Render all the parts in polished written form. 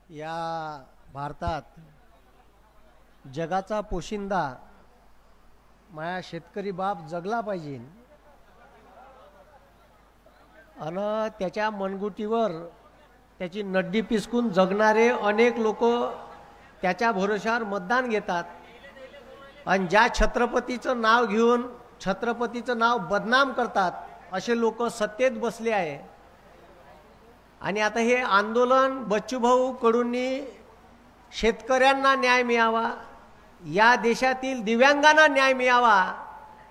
या भारतात जगाचा पोशिंदा माया शेतकरी बाप जगला पाहिजे आणि त्याच्या मनगुटीवर त्याची नड्डी पिसकून जगणारे अनेक लोक त्याच्या भरोशावर मतदान घेतात आणि ज्या छत्रपतीचं नाव घेऊन छत्रपतीचं नाव बदनाम करतात असे लोक सत्तेत बसले आहे। आणि आता हे आंदोलन बच्चूभाऊ कडूंनी शेतकऱ्यांना न्याय मिळावा, या देशातील दिव्यांगांना न्याय मिळावा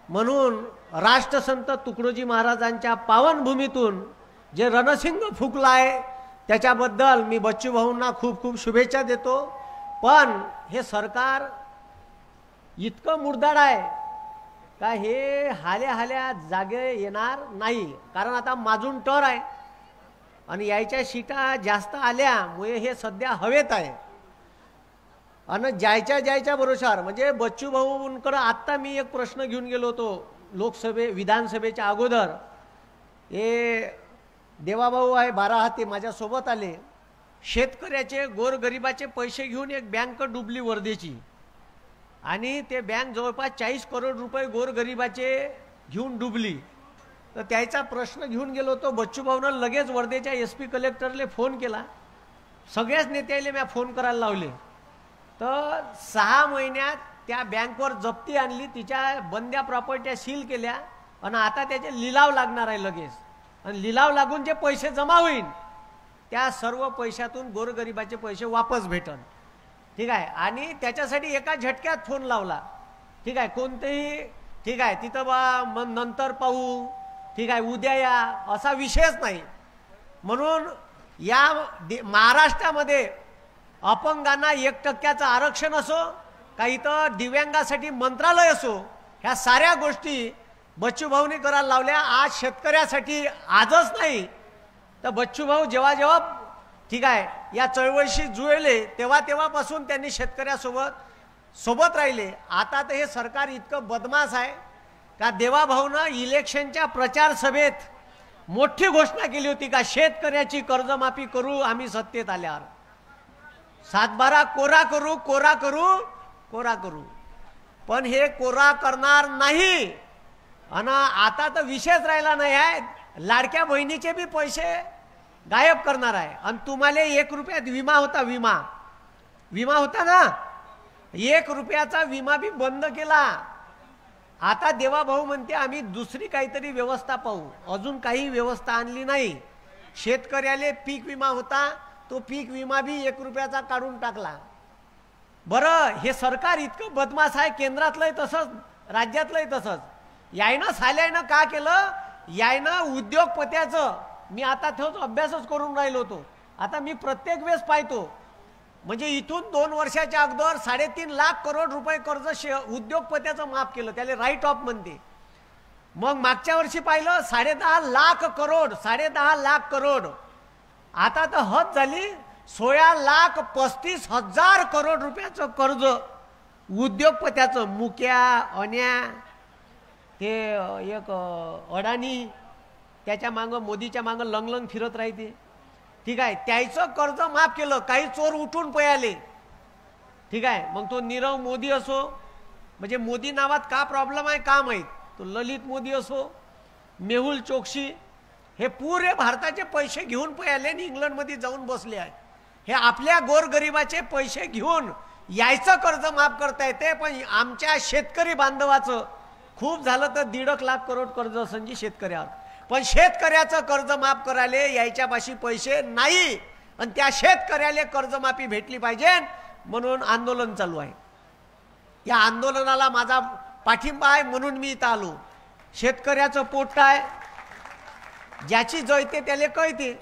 म्हणून राष्ट्रसंत तुकडोजी महाराजांच्या पावनभूमीतून जे रणसिंग फुकला आहे त्याच्याबद्दल मी बच्चूभाऊंना खूप खूप शुभेच्छा देतो। पण हे सरकार इतकं मुर्दाड आहे का हे हाल्या जागे येणार नाही, कारण आता माजून टर आहे आणि यायच्या सीटा जास्त आल्यामुळे हे सध्या हवेत आहे। आणि जायच्या भरोशावर म्हणजे बच्चूभाऊंकडे आत्ता मी एक प्रश्न घेऊन गेलो होतो विधानसभेच्या अगोदर। हे देवाभाऊ आहे बाराहाती माझ्यासोबत आले, शेतकऱ्याचे गोरगरिबाचे पैसे घेऊन एक बँक डुबली वर्धेची आणि ते बँक जवळपास 40 करोड रुपये गोरगरिबाचे घेऊन डुबली। तर त्याचा प्रश्न घेऊन गेलो होतो बच्चूभाऊनं लगेच वर्धेच्या SP कलेक्टरले फोन केला, सगळ्याच नेत्याले मी फोन करायला लावले। तर 6 महिन्यात त्या बँकवर जप्ती आणली, तिच्या बंद्या प्रॉपर्ट्या सील केल्या आणि आता त्याचे लिलाव लागणार आहे लगेच, आणि लिलाव लागून जे पैसे जमा होईल त्या सर्व पैशातून गोरगरिबाचे पैसे वापस भेटन। ठीक आहे, आणि त्याच्यासाठी एका झटक्यात फोन लावला। ठीक आहे, कोणतेही ठीक आहे तिथं बा नंतर पाहू, ठीक आहे उद्या या असा विषयच नाही। म्हणून या महाराष्ट्रामध्ये अपंगांना 1% आरक्षण असो का इथं दिव्यांगासाठी मंत्रालय असो, ह्या साऱ्या गोष्टी बच्चूभाऊने करायला लावल्या। आज शेतकऱ्यासाठी आजच नाही तर बच्चूभाऊ जेव्हा ठीक आहे या चळवळीशी जुळले तेव्हापासून त्यांनी शेतकऱ्यासोबत राहिले। आता तर हे सरकार इतकं बदमाश आहे का देवाभाऊनं इलेक्शनच्या प्रचार सभेत मोठी घोषणा केली होती का शेतकऱ्याची कर्जमाफी करू आम्ही सत्तेत आल्यावर, 7/12 कोरा करू, पण हे कोरा करणार नाही। आणि आता तर विषयच राहिला नाही आहे, लाडक्या बहिणीचे बी पैसे गायब करणार आहे। आणि तुम्हाला 1 रुपयात विमा होता ना, 1 रुपयाचा विमा बी बंद केला। आता देवाभाऊ म्हणते आम्ही दुसरी काहीतरी व्यवस्था पाहू, अजून काही व्यवस्था आणली नाही। शेतकऱ्याले पीक विमा होता, तो पीक विमा बी 1 रुपयाचा काढून टाकला। बरं हे सरकार इतकं बदमाश आहे, केंद्रातलंही तसंच राज्यातलंही तसंच। यायनं साल्यानं का केलं, यायनं उद्योगपत्याचं मी आता तोच अभ्यासच करून राहिलो होतो, आता मी प्रत्येक वेळेस पाहतो म्हणजे इथून 2 वर्षाच्या अगोदर 3.5 लाख करोड रुपये कर्ज उद्योगपत्याचं माफ केलं, त्याला राईट ऑफ म्हणते। मग मागच्या वर्षी पाहिलं 10.5 लाख करोड, आता तर हद झाली 16,35,000 करोड रुपयाचं कर्ज उद्योगपत्याचं। मुक्या अन्या ते एक अडाणी त्याच्या मागं मोदीच्या मागं लंगलंग फिरत राहते। ठीक आहे, त्याचं कर्ज माफ केलं, काही चोर उठून पळाले। ठीक आहे, मग तो नीरव मोदी असो, म्हणजे मोदी नावात का प्रॉब्लेम आहे का माहीत, तो ललित मोदी असो, मेहुल चोक्सी, हे पुरे भारताचे पैसे घेऊन पळाले आणि इंग्लंडमध्ये जाऊन बसले आहे। हे आपल्या गोरगरिबाचे पैसे घेऊन यायचं कर्ज माफ करता येते, पण आमच्या शेतकरी बांधवाचं खूप झालं तर 1.5 लाख करोड कर्ज संजी शेतकऱ्यावर, पण शेतकऱ्याचं कर्ज माफ करायला यायच्यापाशी पैसे नाही आणि त्या शेतकऱ्याला कर्जमाफी भेटली पाहिजे म्हणून आंदोलन चालू आहे। या आंदोलनाला माझा पाठिंबा आहे म्हणून मी इथं आलो। शेतकऱ्याचं पोट आहे, ज्याची जळते त्याला कळते।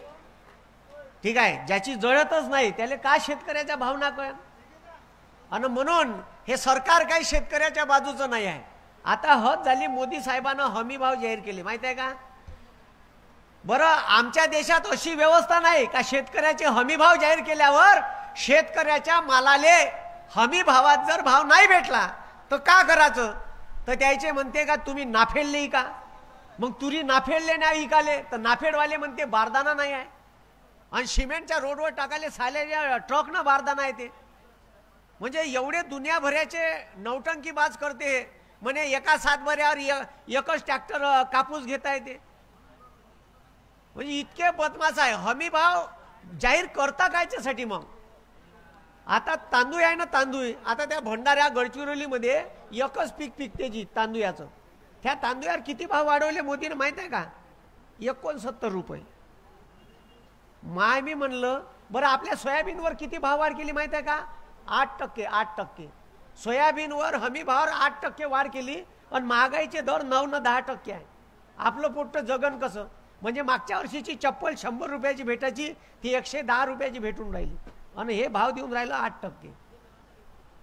ठीक आहे, ज्याची जळतच नाही त्याला का शेतकऱ्याच्या भावना कळ, आणि म्हणून हे सरकार काही शेतकऱ्याच्या बाजूचं नाही आहे। आता हद झाली, मोदी साहेबांना हमी भाव जाहीर केले माहिती आहे का। बरं आमच्या देशात अशी व्यवस्था नाही का शेतकऱ्याचे हमी भाव जाहीर केल्यावर शेतकऱ्याच्या मालाले हमी भावात जर भाव नाही भेटला तर का करायचं, तर त्याचे म्हणते का तुम्ही नाफेडले का, मग तुरी नाफेडले नाही इकाले तर नाफेडवाले म्हणते बारदाना नाही आहे। आणि सिमेंटच्या रोडवर टाकायला साल्या ट्रकनं बारदाना येते. म्हणजे एवढे दुनियाभराचे नौटंकीबाज करते म्हणे एका सातबाऱ्यावर एकच ट्रॅक्टर कापूस घेता येते. म्हणजे इतके बदमाश आहे. हमी भाव जाहीर करता कायच्यासाठी मग? आता तांदूळ आहे ना, तांदूळ आता त्या भंडाऱ्या गडचिरोलीमध्ये एकच पीक पिकते जी तांदूळाचं. त्या तांदूळावर किती भाव वाढवले मोदीने माहित आहे का? 69 रुपये. मी म्हणलं बरं आपल्या सोयाबीनवर किती भाव वाढ केली माहित आहे का? 8%. 8%. सोयाबीनवर हमी भावावर 8% वाढ केली आणि महागाईचे दर 9 न 10% आहे. आपलं पोट्ट जगन कसं? म्हणजे मागच्या वर्षीची चप्पल 100 रुपयाची भेटायची ती 110 रुपयाची भेटून राहिली आणि हे भाव देऊन राहिलं 8%.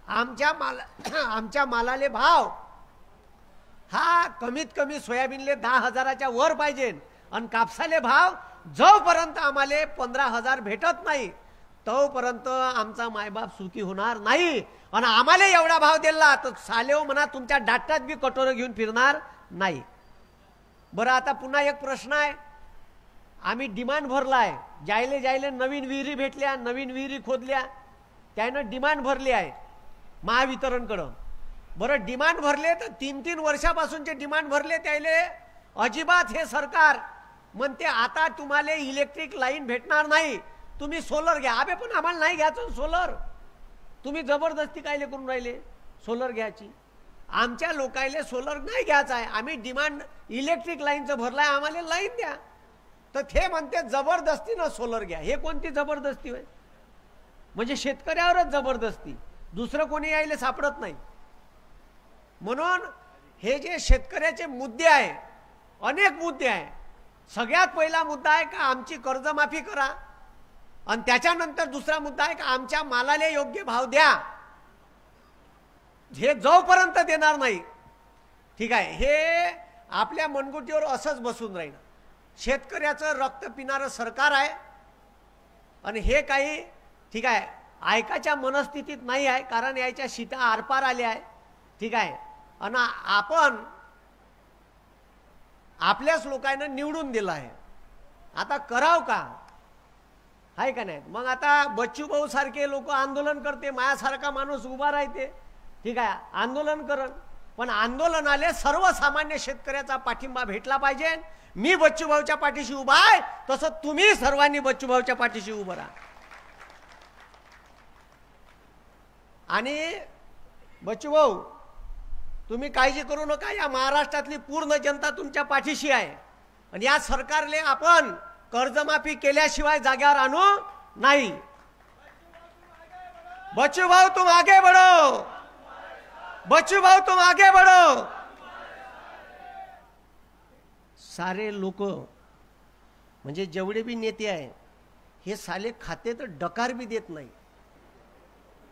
आमच्या मालाले भाव हा कमीत कमी सोयाबीनले 10,000च्या वर पाहिजे आणि कापसाले भाव जोपर्यंत आम्हाला 15,000 भेटत नाही तोपर्यंत आमचा मायबाप सुखी होणार नाही. आणि आम्हाला एवढा भाव दिला तर सालेव म्हणा तुमच्या डाटात बी कटोरं घेऊन फिरणार नाही. बरं आता पुन्हा एक प्रश्न आहे. आम्ही डिमांड भरलाय, जायले नवीन विहिरी भेटल्या, नवीन विहिरी खोदल्या, त्यानं डिमांड भरली आहे महावितरणकडं. बरं डिमांड भरले तर 3-3 वर्षापासूनचे डिमांड भरले त्याले अजिबात हे सरकार म्हणते आता तुम्हाला इलेक्ट्रिक लाईन भेटणार नाही, तुम्ही सोलर घ्या. अबे पण आम्हाला नाही घ्यायचं सोलर. तुम्ही जबरदस्ती कायले करून राहिले सोलर घ्यायची? आमच्या लोकायले सोलर नाही घ्यायचं आहे. आम्ही डिमांड इलेक्ट्रिक लाईनचं भरलाय, आम्हाला लाईन द्या. तर ते म्हणते जबरदस्तीनं सोलर घ्या. हे कोणती जबरदस्ती आहे? म्हणजे शेतकऱ्यावरच जबरदस्ती, दुसरं कोणी यायला सापडत नाही. म्हणून हे जे शेतकऱ्याचे मुद्दे आहे, अनेक मुद्दे आहे. सगळ्यात पहिला मुद्दा आहे का आमची कर्जमाफी करा आणि त्याच्यानंतर दुसरा मुद्दा आहे का आमच्या मालाले योग्य भाव द्या. हे जोपर्यंत देणार नाही ठीक आहे हे आपल्या मनगुटीवर असंच बसून राहील. शेतकऱ्याचं रक्त पिणारं सरकार आहे आणि हे काही ठीक आहे ऐकायच्या मनस्थितीत नाही आहे, कारण याच्या शिटा आरपार आल्या आहे. ठीक आहे. आणि आपण आपल्याच लोकांना निवडून दिलं आहे, आता कराव का? आहे का नाही? मग आता बच्चू भाऊ सारखे लोक आंदोलन करते, मायासारखा माणूस उभा राहते. ठीक आहे आंदोलन करण, पण आंदोलनाले सर्वसामान्य शेतकऱ्याचा पाठिंबा भेटला पाहिजे. मी बच्चू भाऊच्या पाठीशी उभा आहे तसं तुम्ही सर्वांनी बच्चू भाऊच्या पाठीशी उभं राहा. आणि बच्चू भाऊ तुम्ही काळजी करू नका, या महाराष्ट्रातली पूर्ण जनता तुमच्या पाठीशी आहे आणि या सरकारले आपण कर्जमाफी केल्याशिवाय जाग्यावर आणू नाही. बच्चू भाऊ तुम आगे बढ़ो, बच्चू भाऊ तुम आगे बढ़ो. सारे लोक म्हणजे जेवढे भी नेते आहे हे साले खाते तर डकार भी देत नाही.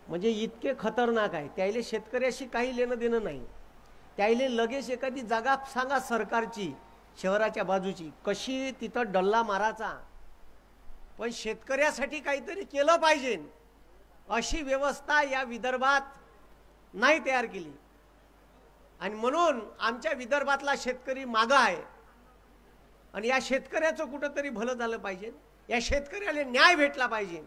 म्हणजे इतके खतरनाक आहे. त्याले शेतकऱ्याशी काही लेणं देणं नाही. त्याले लगेच एखादी जागा सांगा सरकारची शहराच्या बाजूची, कशी तिथं डल्ला मारायचा, पण शेतकऱ्यासाठी काहीतरी केलं पाहिजे अशी व्यवस्था या विदर्भात नाही तयार केली. आणि म्हणून आमच्या विदर्भातला शेतकरी मागं आहे आणि या शेतकऱ्याचं कुठंतरी भलं झालं पाहिजे. या शेतकऱ्याला न्याय भेटला पाहिजे.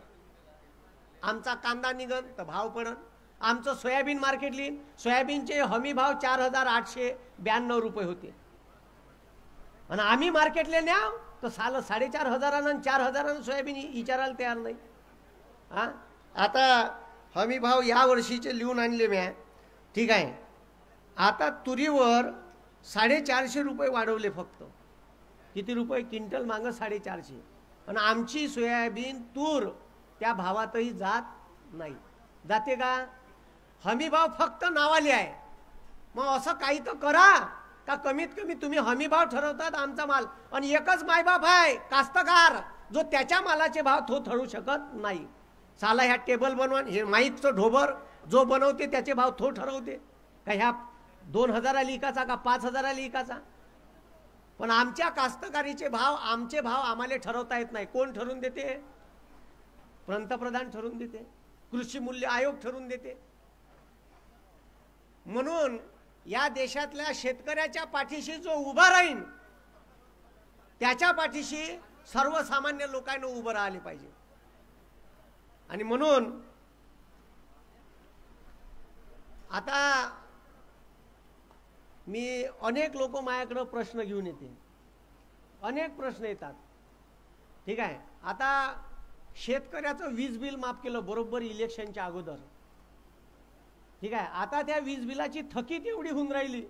आमचा कांदा निघन तर भाव पडन, आमचं सोयाबीन मार्केट लिन, सोयाबीनचे हमी भाव 4,892 रुपये होते आणि आम्ही मार्केटले न्याव तर साल 4,500 आणि 4,000 सोयाबीन विचारायला तयार नाही. हां आता हमी भाव या वर्षीचे लिहून आणले मी. ठीक आहे. आता तुरीवर 450 रुपये वाढवले फक्त. किती रुपये क्विंटल मागं? 450. आणि आमची सोयाबीन तूर त्या भावातही जात नाही. जाते का? हमी भाव फक्त नावाले आहे. मग असं काही तर करा का कमीत कमी तुम्ही हमी भाव ठरवतात आमचा माल आणि एकच मायबाप आहे कास्तकार जो त्याच्या मालाचे भाव तो ठरवू शकत नाही. साला ह्या टेबल बनवून हे माहीतचं ढोबर जो बनवते त्याचे भाव तो ठरवते का ह्या 2,000 लिकाचा का 5,000 लिकाचा. पण आमच्या कास्तकारीचे भाव आमचे भाव आम्हाला ठरवता येत नाही. कोण ठरवून देते? पंतप्रधान ठरवून देते, कृषी मूल्य आयोग ठरवून देते. म्हणून या देशातल्या शेतकऱ्याच्या पाठीशी जो उभा राहील त्याच्या पाठीशी सर्वसामान्य लोकांना उभं राहिले पाहिजे. आणि म्हणून आता मी अनेक लोक माझ्याकडे प्रश्न घेऊन येते, अनेक प्रश्न येतात. ठीक आहे, आता शेतकऱ्याचं वीज बिल माफ केलं बरोबर इलेक्शनच्या अगोदर. ठीक आहे, आता त्या वीज बिलाची थकीत एवढी होऊन राहिली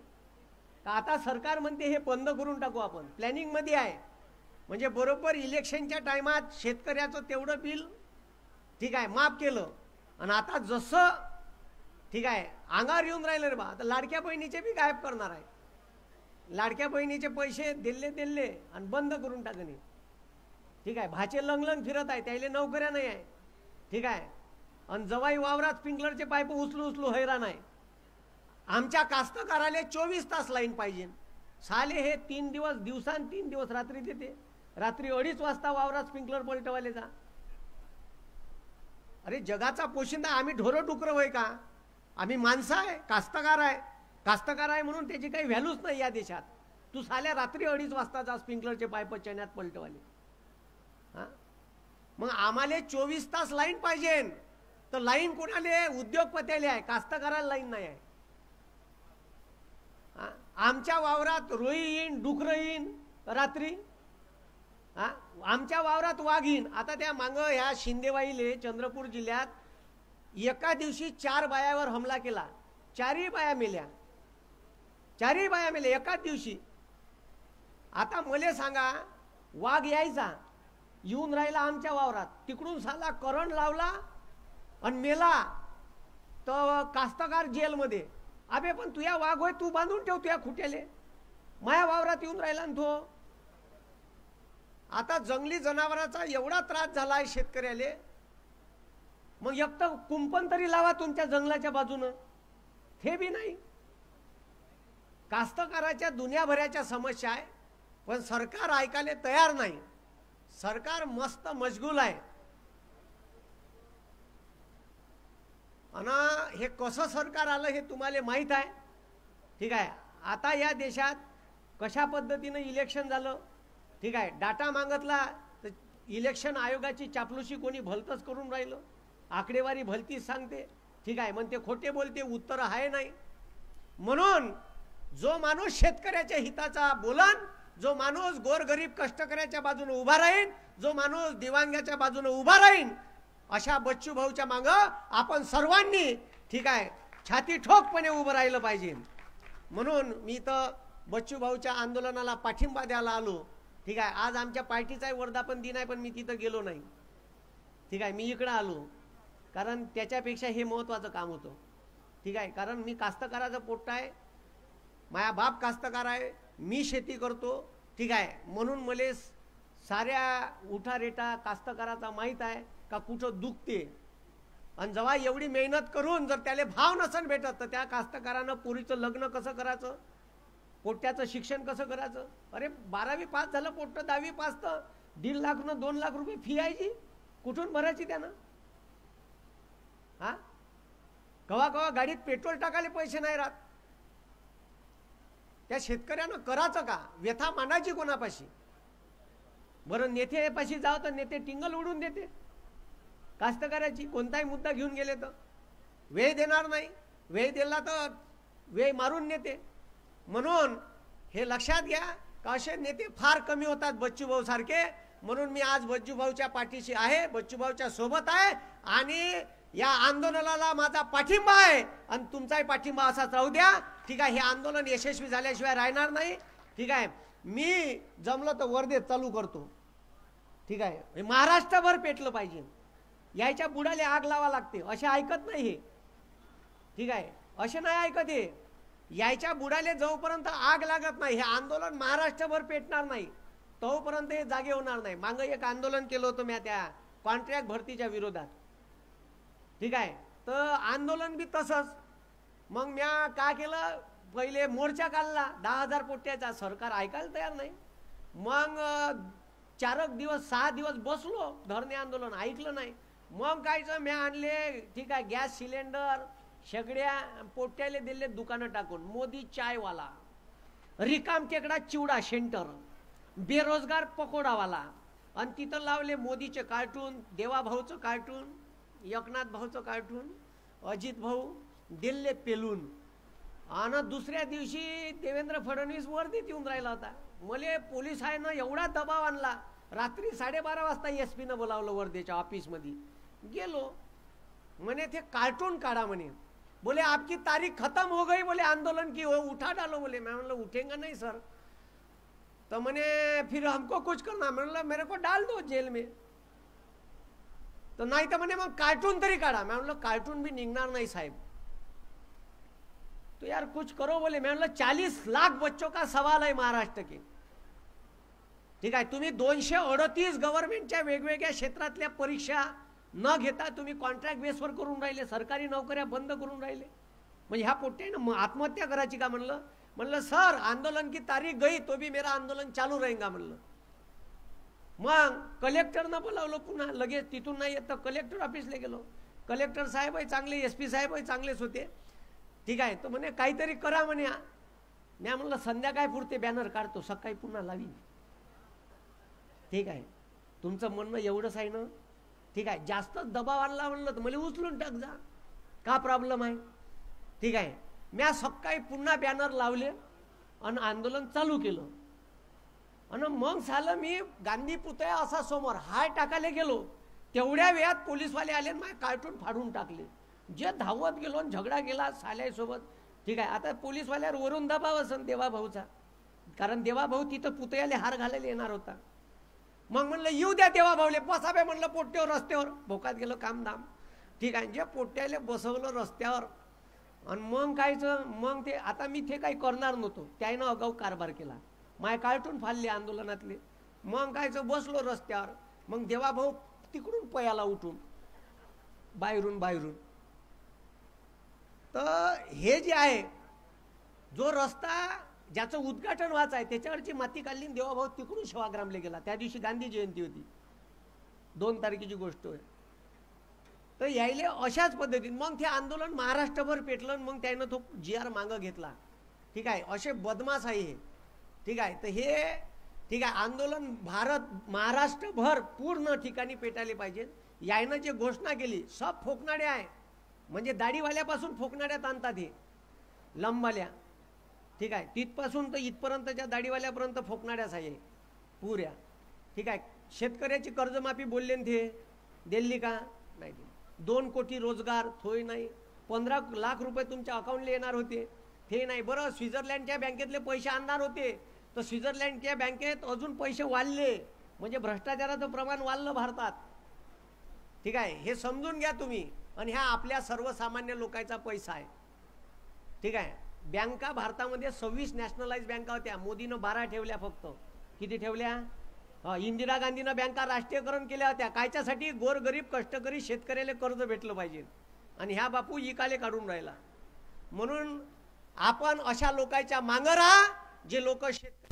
का आता सरकार म्हणते हे बंद करून टाकू, आपण प्लॅनिंग मध्ये आहे. म्हणजे बरोबर इलेक्शनच्या टायमात शेतकऱ्याचं तेवढं बिल ठीक आहे माफ केलं. आणि आता जसं ठीक आहे अंगावर येऊन राहिलं रे बा, आता लाडक्या बहिणीचे बी गायब करणार आहे. लाडक्या बहिणीचे पैसे दिले आणि बंद करून टाकणे. ठीक आहे, भाचे लंगलंग फिरत आहे, त्याला नोकऱ्या नाही आहे. ठीक आहे, आणि जवाई वावरात स्प्रिंकलरचे पाईप उचलू हैराण आहे. आमच्या कास्तकाराले 24 तास लाईन पाहिजे. साले हे 3 दिवस दिवसान 3 दिवस रात्री देते. रात्री 2:30 वाजता वावरात स्प्रिंकलर पलटवाले जा. अरे जगाचा पोशिंदा आम्ही ढोरं डुकरं होय का? आम्ही माणसं आहे, कास्तकार आहे. कास्तकार आहे म्हणून त्याची काही व्हॅल्यूच नाही या देशात. तू साल्या रात्री 2:30 वाजता जा स्प्रिंकलरचे पाईप चण्यात पलटवाले. हा, मग आम्हाला 24 तास लाईन पाहिजे. तर लाईन कोणाले? उद्योगपत्याले आहे, कास्तकाराला लाईन नाही आहे. आमच्या वावरात रोई येईन, डुकरं येईन रात्री. आमच्या वावरात वाघ येईन. आता त्या मांग ह्या शिंदेबाईले चंद्रपूर जिल्ह्यात एका दिवशी 4 बायावर हमला केला. 4ही बाया मेल्या, 4ही बाया मेल्या एकाच दिवशी. आता मला सांगा, वाघ यायचा येऊन राहिला आमच्या वावरात, तिकडून साला करंट लावला आणि मेला तर कास्तकार जेलमध्ये. अबे पण तुया वाघ होय, तू बांधून ठेव तुया खुट्याले, माया वावरात येऊन राहिला ना तो. आता जंगली जनावरांचा एवढा त्रास झाला आहे शेतकऱ्याले, मग एक तर कुंपण तरी लावा तुमच्या जंगलाच्या बाजूनं, ते बी नाही. कास्तकाराच्या दुनियाभराच्या समस्या आहे, पण सरकार ऐकायला तयार नाही. सरकार मस्त मशगूल आहे. आणि हे कसं सरकार आलं हे तुम्हाला माहीत आहे. ठीक आहे, आता या देशात कशा पद्धतीनं इलेक्शन झालं. ठीक आहे, डाटा मागितला तर इलेक्शन आयोगाची चापलुसी कोणी भलतंच करून राहिलं. आकडेवारी भलतीच सांगते. ठीक आहे, म्हणते खोटे बोलते, उत्तर आहे नाही. म्हणून जो माणूस शेतकऱ्याच्या हिताचा बोलन, जो माणूस गोरगरीब कष्टकऱ्याच्या बाजूने उभा राहील, जो माणूस दिवांग्याच्या बाजूने उभा राहील, अशा बच्चू भाऊच्या माग आपण सर्वांनी ठीक आहे छाती ठोकपणे उभं राहिलं पाहिजे. म्हणून मी तर बच्चू भाऊच्या आंदोलनाला पाठिंबा द्यायला आलो. ठीक आहे, आज आमच्या पार्टीचाही वर्धापन दिन आहे, पण मी तिथं गेलो नाही. ठीक आहे, मी इकडं आलो कारण त्याच्यापेक्षा हे महत्त्वाचं काम होतं. ठीक आहे, कारण मी कास्तकाराचं पोट्ट आहे, माझा बाप कास्तकार आहे, मी शेती करतो. ठीक आहे, म्हणून मला साऱ्या उठारेटा कास्तकाराचा माहीत आहे का कुठं दुखते. आणि जेव्हा एवढी मेहनत करून जर त्याला भाव नसन भेटत तर त्या कास्तकारानं पुरीचं लग्न कसं करायचं, पोट्ट्याचं शिक्षण कसं करायचं. अरे 12वी पास झालं पोट्ट, 10वी पास तर 1.5 लाख न 2 लाख रुपये फी आहे जी, कुठून भरायची त्यानं. हा, कवा कवा गाडीत पेट्रोल टाकायला पैसे नाही राहत. त्या शेतकऱ्यानं करायचं का, व्यथा मांडायची कोणापाशी. बरं नेत्यापाशी जाव तर नेते टिंगल उडून देते. कास्तकाराची कोणताही मुद्दा घेऊन गेले तर वेळ देणार नाही, वेळ दिला तर वेळ मारून नेते. म्हणून हे लक्षात घ्या का असे नेते फार कमी होतात बच्चू भाऊ सारखे. म्हणून मी आज बच्चू भाऊच्या पाठीशी आहे, बच्चू भाऊच्या सोबत आहे आणि या आंदोलनाला माझा पाठिंबा आहे आणि तुमचाही पाठिंबा असाच राहू द्या. ठीक आहे, हे आंदोलन यशस्वी झाल्याशिवाय राहणार नाही. ठीक आहे, मी जमलं तर वर्धेत चालू करतो. ठीक आहे, हे महाराष्ट्रभर पेटलं पाहिजे. यायच्या बुडाले आग लावा लागते, असे ऐकत नाही हे. ठीक आहे, असे नाही ऐकत हे. यायच्या बुडाले जोपर्यंत आग लागत नाही हे आंदोलन महाराष्ट्रभर पेटणार नाही, तोपर्यंत हे जागे होणार नाही. मागं एक आंदोलन केलं होतं मी त्या कॉन्ट्रॅक्ट भरतीच्या विरोधात. ठीक आहे, तर आंदोलन बी तसंच. मग म्या काय केलं, पहिले मोर्चा काढला 10,000 पोट्ट्याचा, सरकार ऐकायला तयार नाही. मग 4 दिवस 6 दिवस बसलो धरणे आंदोलन, ऐकलं नाही. मग कायचं म्या आणले ठीक आहे गॅस सिलेंडर सगळ्या पोट्ट्याले दिले दुकानं टाकून. मोदी चायवाला, रिकाम टेकडा चिवडा सेंटर, बेरोजगार पकोडावाला, आणि तिथं लावले मोदीचे कार्टून, देवाभाऊचं कार्टून, एकनाथ भाऊचं कार्टून, अजित भाऊ दिल्ले पेलून. आणि दुसऱ्या दिवशी देवेंद्र फडणवीस वर्दीत येऊन राहिला होता. मले पोलिसांना एवढा दबाव आणला, रात्री 12:30 वाजता एसपीनं बोलावलं वर्धेच्या ऑफिसमध्ये. गेलो, म्हणे ते कार्टून काढा म्हणे. बोले आपकी तारीख खत्म हो गई बोले आंदोलन की, हो उठा डालो बोले. मैं बोला उठेंगे नहीं सर. तो मैंने फिर हमको कुछ करना, मैं मेरे को डाल दो जेल में. तो नहीं तो मैंने मग कार्टून तरी काढा. मैं बोला कार्टून भी निघणार नहीं साहेब. तो यार कुछ करो बोले. मैं बोला 40 लाख बच्चों का सवाल है महाराष्ट्र के. ठीक आहे, तुम्ही 238 गव्हर्नमेंटच्या वेगवेगळ्या क्षेत्रातल्या परीक्षा न घेता तुम्ही कॉन्ट्रॅक्ट बेसवर करून राहिले, सरकारी नोकऱ्या बंद करून राहिले. म्हणजे ह्या पोट्यानं आत्महत्या करायची का म्हणलं. म्हणलं सर आंदोलन की तारीख गई तो भी मेरा आंदोलन चालू रहेगा म्हणलं. मग कलेक्टरनं बोलावलं पुन्हा लगेच. तिथून नाही येत तर कलेक्टर ऑफिसला गेलो. कलेक्टर साहेब आहे चांगले, एसपी साहेब आहे चांगलेच होते. ठीक आहे, तो म्हणे काहीतरी करा म्हणे. मी म्हणलं संध्याकाळी पुरते बॅनर काढतो, सकाळी पुन्हा लावीन. ठीक आहे, तुमचं म्हणणं एवढंच आहे ना. ठीक आहे, जास्त दबाव आणला म्हणलं तर मला उचलून टाक जा, का प्रॉब्लेम आहे. ठीक आहे, मी सकाळी पुन्हा बॅनर लावले आणि आंदोलन चालू केलं. आणि मग झालं मी गांधी पुतळा असा समोर हाय टाकायला गेलो, तेवढ्या वेळात पोलीसवाले आले आणि माझे कार्टून फाडून टाकले. जे धावत गेलो आणि झगडा केला साल्यासोबत. ठीक आहे, आता पोलीसवाल्यावर वरून दबाव असन देवाभाऊचा, कारण देवाभाऊ तिथं पुतळ्याला हार घालायला येणार होता. मग म्हणलं येऊ द्या देवाभाऊले, बसावे म्हणलं पोट्ट्यावर रस्त्यावर. भोकात गेलं कामधाम. ठीक आहे, जे पोट्ट्याले बसवलं रस्त्यावर. आणि मग कायचं, मग ते आता मी ते काही करणार नव्हतो, त्यानं अगाऊ कारभार केला. माय कार्टून फाडले आंदोलनातले. मग कायचं बसलो रस्त्यावर. मग देवाभाऊ तिकडून पयाला उठून बाहेरून. तर हे जे आहे, जो रस्ता ज्याचं उद्घाटन व्हायचं आहे त्याच्यावरची माती काढली, देवाभाऊ तिकडून सेवाग्रामला गेला. त्या दिवशी गांधी जयंती होती, 2 तारखेची गोष्ट आहे. तर यायले अशाच पद्धतीने मग ते आंदोलन महाराष्ट्रभर पेटलं. मग त्यानं तो GR मागं घेतला. ठीक आहे, असे बदमाश आहे हे. ठीक आहे, तर हे ठीक आहे आंदोलन महाराष्ट्रभर पूर्ण ठिकाणी पेटायला पाहिजे. यायनं जे घोषणा केली सब फोकणाडे आहे, म्हणजे दाढीवाल्यापासून फोकणाड्यात आणतात हे लंबाल्या. ठीक आहे, तिथपासून तर इथपर्यंतच्या दाढीवाल्यापर्यंत फोकणाड्याच आहे पुऱ्या. ठीक आहे, शेतकऱ्याची कर्जमाफी बोलले ते दिली का नाही. 2 कोटी रोजगार थोय नाही. 15 लाख रुपये तुमच्या अकाउंटला येणार होते, ते नाही. बरं स्वित्झर्लंडच्या बँकेतले पैसे आणणार होते, तर स्वित्झर्लंडच्या बँकेत अजून पैसे वाढले, म्हणजे भ्रष्टाचाराचं प्रमाण वाढलं भारतात. ठीक आहे, हे समजून घ्या तुम्ही. आणि ह्या आपल्या सर्वसामान्य लोकांचा पैसा आहे. ठीक आहे, बँका भारतामध्ये 26 नॅशनलाइज बँका होत्या, मोदीनं 12 ठेवल्या फक्त. किती ठेवल्या. इंदिरा गांधीनं बँका राष्ट्रीयकरण केल्या होत्या. कायच्यासाठी, गोरगरीब कष्टकरी शेतकऱ्याला कर्ज भेटलं पाहिजे. आणि ह्या बापू इकाले काढून राहिला. म्हणून आपण अशा लोकांच्या मागं राहा जे लोक शेतकरी.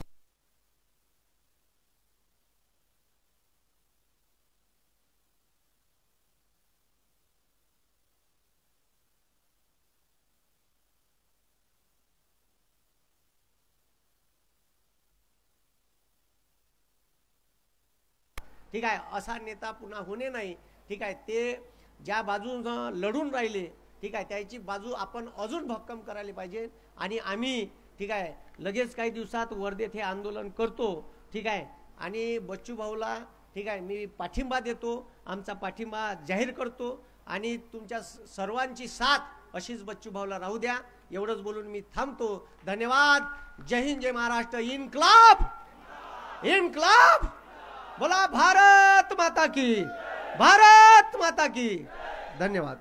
ठीक आहे, असा नेता पुन्हा होणे नाही. ठीक आहे, ते ज्या बाजून लढून राहिले, ठीक आहे, त्याची बाजू आपण अजून भक्कम करायला पाहिजे. आणि आम्ही ठीक आहे लगेच काही दिवसात वर्धेत हे आंदोलन करतो. ठीक आहे, आणि बच्चू भाऊला ठीक आहे मी पाठिंबा देतो, आमचा पाठिंबा जाहीर करतो. आणि तुमच्या सर्वांची साथ अशीच बच्चू भाऊला राहू द्या. एवढंच बोलून मी थांबतो. धन्यवाद. जय हिंद, जय महाराष्ट्र. इन्क्लाब इन्क्लाब. बोला भारत माता की, भारत माता की. धन्यवाद.